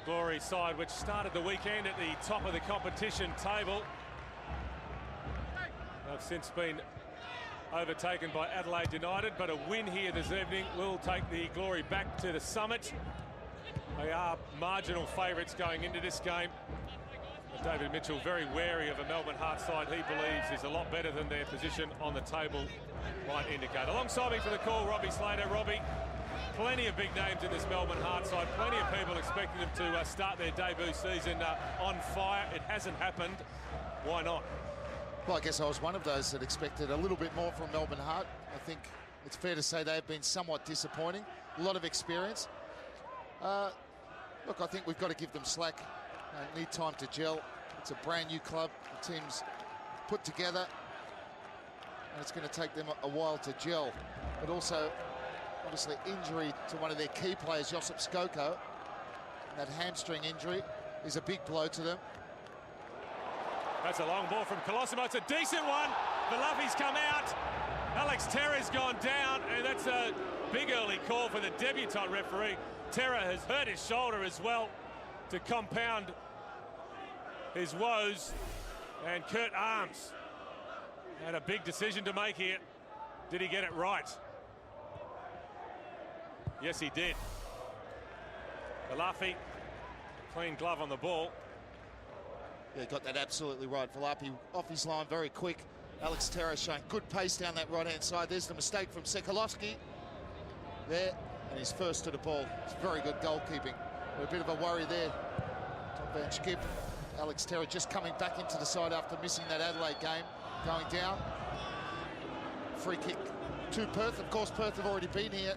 Glory side, which started the weekend at the top of the competition table. They've since been overtaken by Adelaide United, but a win here this evening will take the Glory back to the summit. They are marginal favourites going into this game. But David Mitchell very wary of a Melbourne Heart side he believes is a lot better than their position on the table might indicate. Alongside me for the call, Robbie Slater. Robbie, plenty of big names in this Melbourne Heart side, plenty of people expecting them to start their debut season on fire. It hasn't happened. Why not? Well, I guess I was one of those that expected a little bit more from Melbourne Heart. I think it's fair to say they've been somewhat disappointing. A lot of experience. Look, I think we've got to give them slack. They need time to gel. It's a brand new club. The team's put together, and it's going to take them a while to gel. But also, obviously, injury to one of their key players, Josip Skoko, and that hamstring injury is a big blow to them. That's a long ball from Colosimo. It's a decent one. Valafi's come out. Alex Terra's gone down, and that's a big early call for the debutant referee. Terra has hurt his shoulder as well to compound his woes. And Kurt Arms had a big decision to make here. Did he get it right? Yes, he did. Valafi, clean glove on the ball. Yeah, got that absolutely right. Valafi off his line very quick. Alex Terra showing good pace down that right-hand side. There's the mistake from Sekalovsky. There, and he's first to the ball. It's very good goalkeeping. A bit of a worry there. Tom Van Schip. Alex Terra just coming back into the side after missing that Adelaide game. Going down. Free kick to Perth. Of course, Perth have already been here.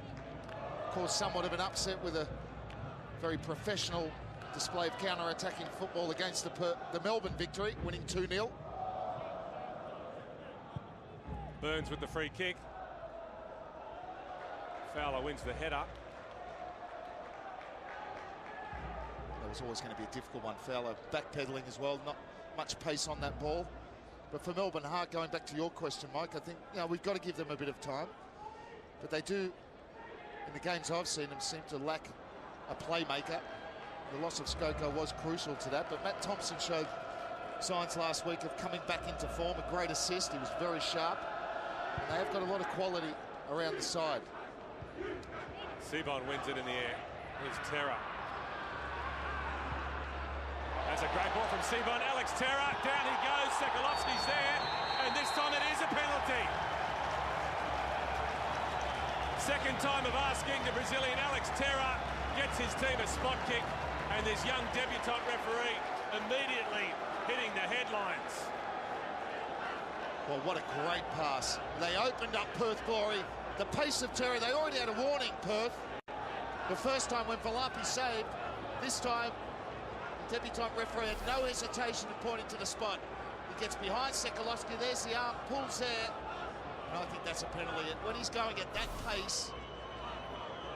Caused somewhat of an upset with a very professional display of counter-attacking football against the Melbourne victory, winning 2-0. Burns with the free kick. Fowler wins the header. That was always going to be a difficult one. Fowler backpedaling as well, not much pace on that ball. But for Melbourne Heart, going back to your question, Mike, I think we've got to give them a bit of time. But they do, in the games I've seen them, seem to lack a playmaker. The loss of Skoko was crucial to that, but Matt Thompson showed signs last week of coming back into form. A great assist. He was very sharp. And they have got a lot of quality around the side. Seabon wins it in the air. Here's Terra. That's a great ball from Seabon. Alex Terra, down he goes. Sekalovsky's there, and this time it is a penalty. Second time of asking. The Brazilian Alex Terra gets his team a spot kick, and this young debutant referee immediately hitting the headlines. Well, what a great pass. They opened up Perth Glory. The pace of Terra, they already had a warning, Perth. The first time when Valafi saved, this time the debutant referee had no hesitation in pointing to the spot. He gets behind Sekalovsky, there's the arm, pulls there, and I think that's a penalty. And when he's going at that pace,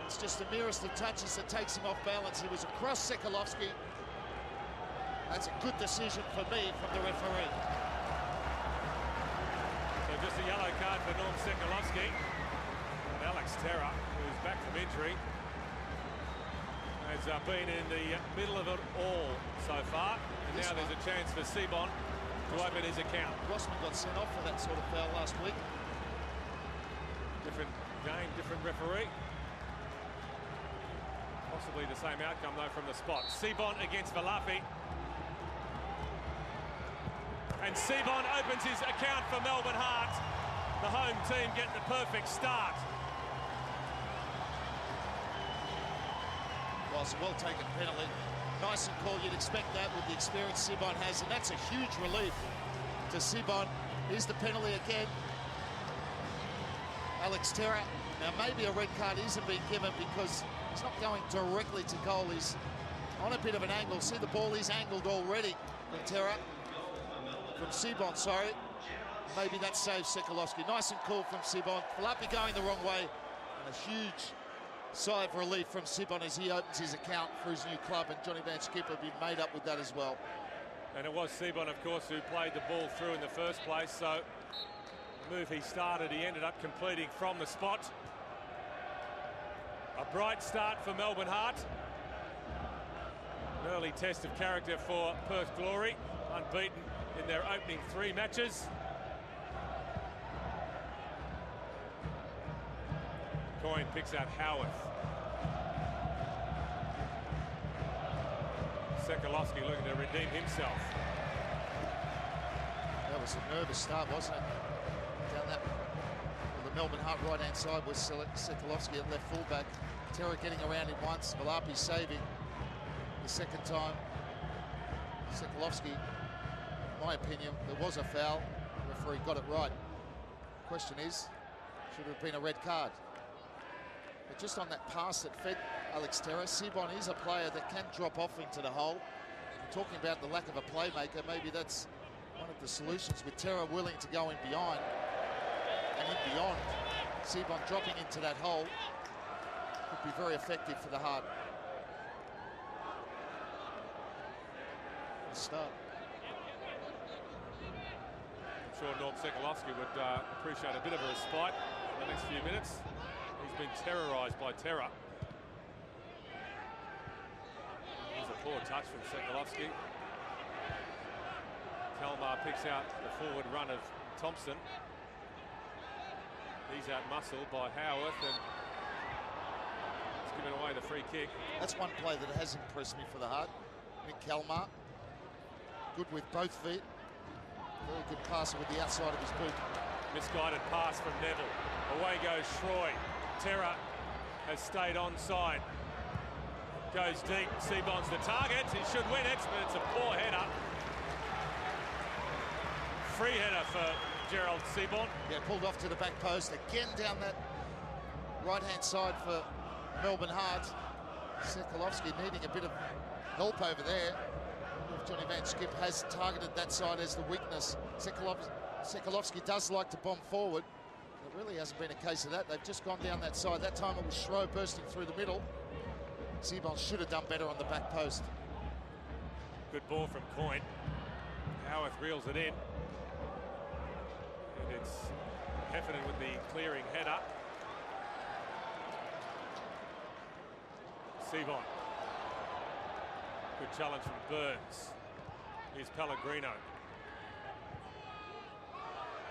it's just the merest of touches that takes him off balance. He was across Sekalovsky. That's a good decision for me from the referee. So just a yellow card for Norm Sekalovsky. And Alex Terra, who's back from injury, has been in the middle of it all so far. And now there's a chance for Seabon to open his account. Rossman got sent off for that sort of foul last week. Different game, different referee. Possibly the same outcome, though, from the spot. Seabon against Valafi. And Seabon opens his account for Melbourne Heart. The home team get the perfect start. Well, it's a well-taken penalty. Nice and cool. You'd expect that with the experience Seabon has, and that's a huge relief to Seabon. Here's the penalty again. Alex Terra. Now, maybe a red card isn't being given because he's not going directly to goal. He's on a bit of an angle. See, the ball is angled already from Terra. From Seabon, sorry. Maybe that saves Sekalovsky. Nice and cool from Seabon. Valafi going the wrong way. And a huge sigh of relief from Seabon as he opens his account for his new club. And Johnny Van Schip will be made up with that as well. And it was Seabon, of course, who played the ball through in the first place. So the move he started, he ended up completing from the spot. A bright start for Melbourne Heart. Early test of character for Perth Glory, unbeaten in their opening 3 matches. Coyne picks out Howarth. Sekalovsky looking to redeem himself. That was a nervous start, wasn't it? Down that, well, the Melbourne Heart right-hand side was Sekalovsky at left fullback. Terra getting around him once, Malapi saving the second time. Sekalovsky, in my opinion, there was a foul. The referee got it right. Question is, should it have been a red card? But just on that pass that fed Alex Terra, Seabon is a player that can drop off into the hole. We're talking about the lack of a playmaker. Maybe that's one of the solutions, with Terra willing to go in behind and in beyond. Seabon dropping into that hole could be very effective for the Heart. Start. I'm sure Norm Sekalovsky would appreciate a bit of a respite for the next few minutes. He's been terrorised by Terra. There's a poor touch from Sekalovsky. Kalmar picks out the forward run of Thompson. He's out-muscled by Howarth, and he's given away the free kick. That's one play that has impressed me for the Heart. Nick Kalmar, good with both feet. Very good passer with the outside of his boot. Misguided pass from Neville. Away goes Shroy. Terra has stayed onside. Goes deep. Seabon's the target. He should win it, but it's a poor header. Free header for Gerald Seabon. Yeah, pulled off to the back post. Again down that right-hand side for Melbourne Heart. Sekalovsky needing a bit of help over there. Johnny Van Schip has targeted that side as the weakness. Sekalovsky does like to bomb forward. There really hasn't been a case of that. They've just gone down that side. That time it was Shrow bursting through the middle. Seabon should have done better on the back post. Good ball from Coyne. Howarth reels it in. And it's Heffernan with the clearing header. Seabon. Good challenge from Burns. Here's Pellegrino.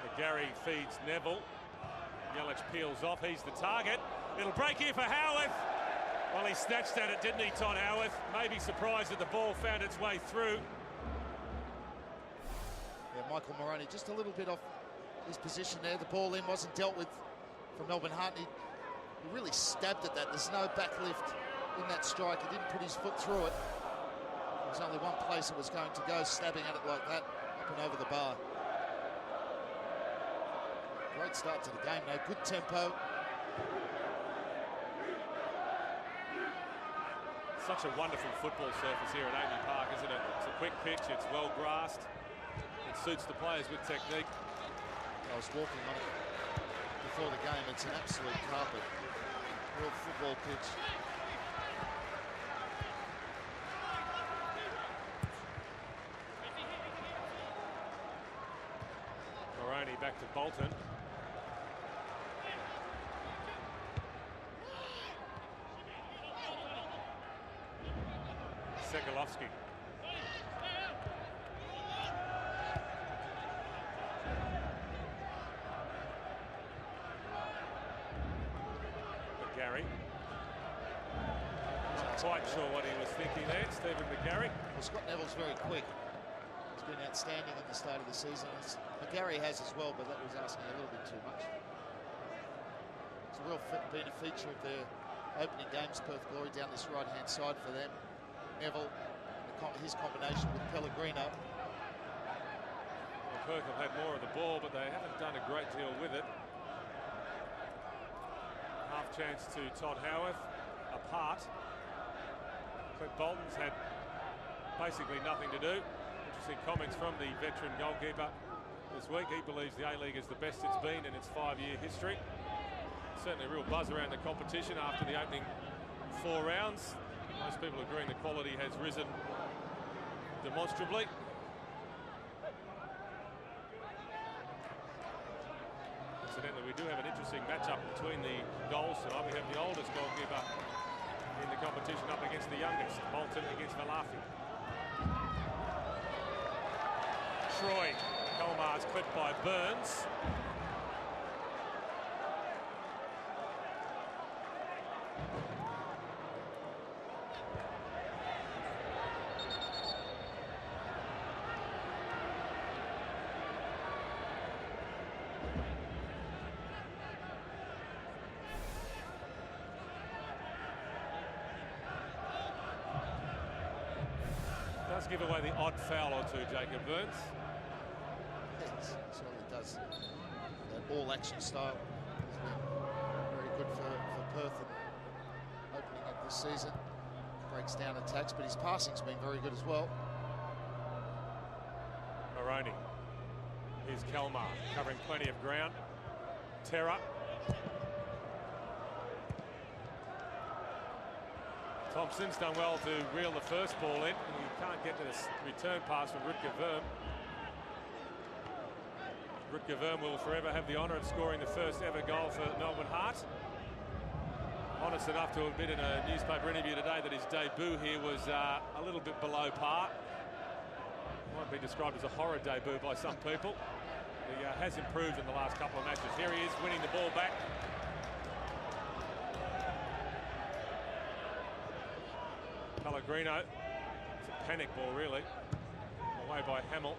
McGarry feeds Neville. Yelich peels off. He's the target. It'll break here for Howarth. Well, he snatched at it, didn't he, Todd Howarth? Maybe surprised that the ball found its way through. Yeah, Michael Moroney just a little bit off his position there. The ball in wasn't dealt with from Melbourne Heart. He really stabbed at that. There's no backlift in that strike. He didn't put his foot through it. There's only one place it was going to go, stabbing at it like that, up and over the bar. Great start to the game, though. Good tempo. Such a wonderful football surface here at Amy Park, isn't it? It's a quick pitch, it's well grassed. It suits the players with technique. I was walking on it before the game. It's an absolute carpet. Real football pitch. Moroney back to Bolton. Sekalovsky. McGarry. Not quite sure what he was thinking there, Stephen McGarry. Well, Scott Neville's very quick. He's been outstanding at the start of the season. McGarry has as well, but that was asking a little bit too much. It's a real been a feature of their opening games, Perth Glory, down this right-hand side for them. Neville, his combination with Pellegrino. Well, Perth have had more of the ball, but they haven't done a great deal with it. Half chance to Todd Howarth, apart. Clint Bolton's had basically nothing to do. Interesting comments from the veteran goalkeeper this week. He believes the A-League is the best it's been in its 5-year history. Certainly a real buzz around the competition after the opening 4 rounds. Most people agreeing the quality has risen demonstrably. Incidentally, we do have an interesting matchup between the goals tonight. We have the oldest goalkeeper in the competition. competition up against the youngest. Bolton against Valafi. Troy. Kelmar's clipped by Burns. Does give away the odd foul or two, Jacob Burns. It certainly does. That all-action style has been very good for Perth and opening up this season. Breaks down attacks, but his passing's been very good as well. Maroney. Here's Kelmar covering plenty of ground. Terra. Thompson's done well to reel the first ball in. He can't get to the return pass from Rutger Verm. Rutger Verm will forever have the honour of scoring the first ever goal for Melbourne Heart. Honest enough to admit in a newspaper interview today that his debut here was a little bit below par. Might be described as a horror debut by some people. He has improved in the last couple of matches. Here he is winning the ball back. Pellegrino. It's a panic ball, really. Away by Hamill.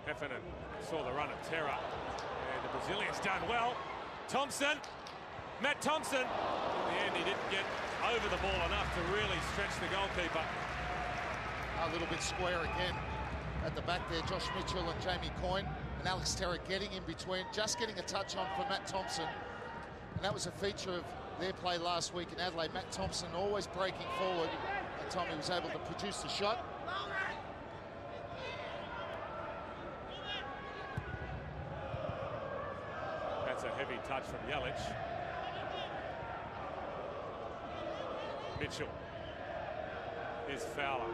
Heffernan saw the run of Terra. And the Brazilian's done well. Thompson. Matt Thompson. In the end, he didn't get over the ball enough to really stretch the goalkeeper. A little bit square again at the back there. Josh Mitchell and Jamie Coyne. And Alex Terra getting in between, just getting a touch on for Matt Thompson. And that was a feature of their play last week in Adelaide. Matt Thompson always breaking forward. That time he was able to produce the shot. That's a heavy touch from Yelich. Mitchell. Here's Fowler.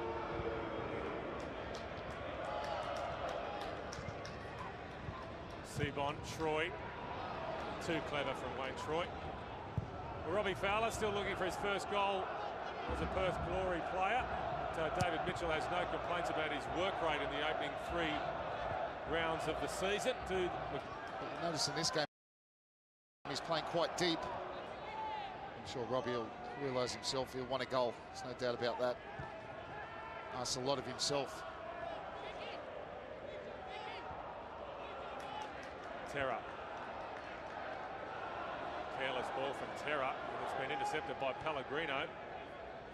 Seabon, Troy. Too clever from Wayne Troy. Well, Robbie Fowler still looking for his first goal as a Perth Glory player. But, David Mitchell has no complaints about his work rate in the opening 3 rounds of the season. But you notice in this game, he's playing quite deep. I'm sure Robbie will realise himself he'll want a goal. There's no doubt about that. Asks a lot of himself. Terra. Careless ball from Terra, and it's been intercepted by Pellegrino.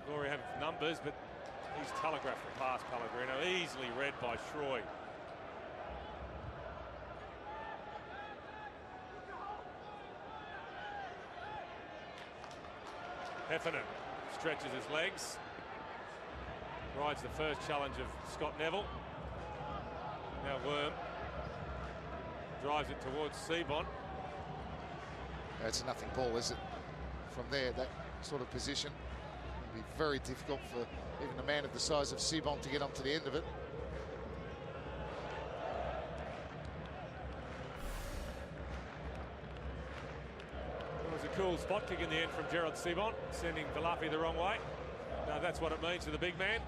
Glory have numbers, but he's telegraphed the pass, Pellegrino. Easily read by Shroy. Heffernan stretches his legs. Rides the first challenge of Scott Neville. Now Worm. Drives it towards Seabon. It's a nothing ball, is it? From there, that sort of position. It'll be very difficult for even a man of the size of Seabon to get onto the end of it. It was a cool spot kick in the end from Gerald Seabon, sending Valafi the wrong way. Now that's what it means to the big man.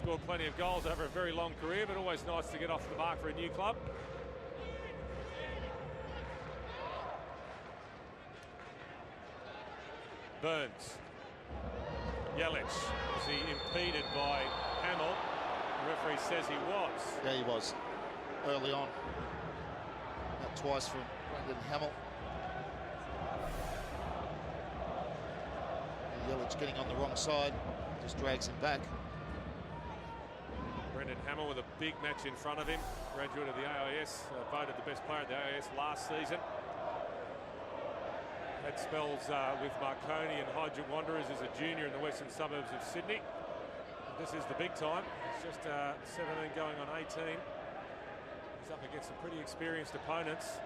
Scored plenty of goals over a very long career, but always nice to get off the mark for a new club. Burns. Yelich. Was he impeded by Hamill? The referee says he was. Yeah, he was. Early on. That twice from Brendan Hamill. Yelich getting on the wrong side. Just drags him back. Brendan Hamill with a big match in front of him. Graduate of the AIS. Voted the best player at the AIS last season. Had spells with Marconi and Highwood Wanderers as a junior in the western suburbs of Sydney. This is the big time. It's just 17 going on 18. He's up against some pretty experienced opponents.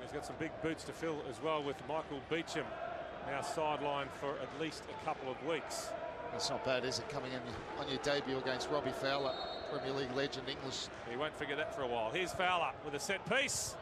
He's got some big boots to fill as well, with Michael Beecham now sidelined for at least a couple of weeks. That's not bad, is it? Coming in on your debut against Robbie Fowler, Premier League legend, English. He won't figure that for a while. Here's Fowler with a set piece.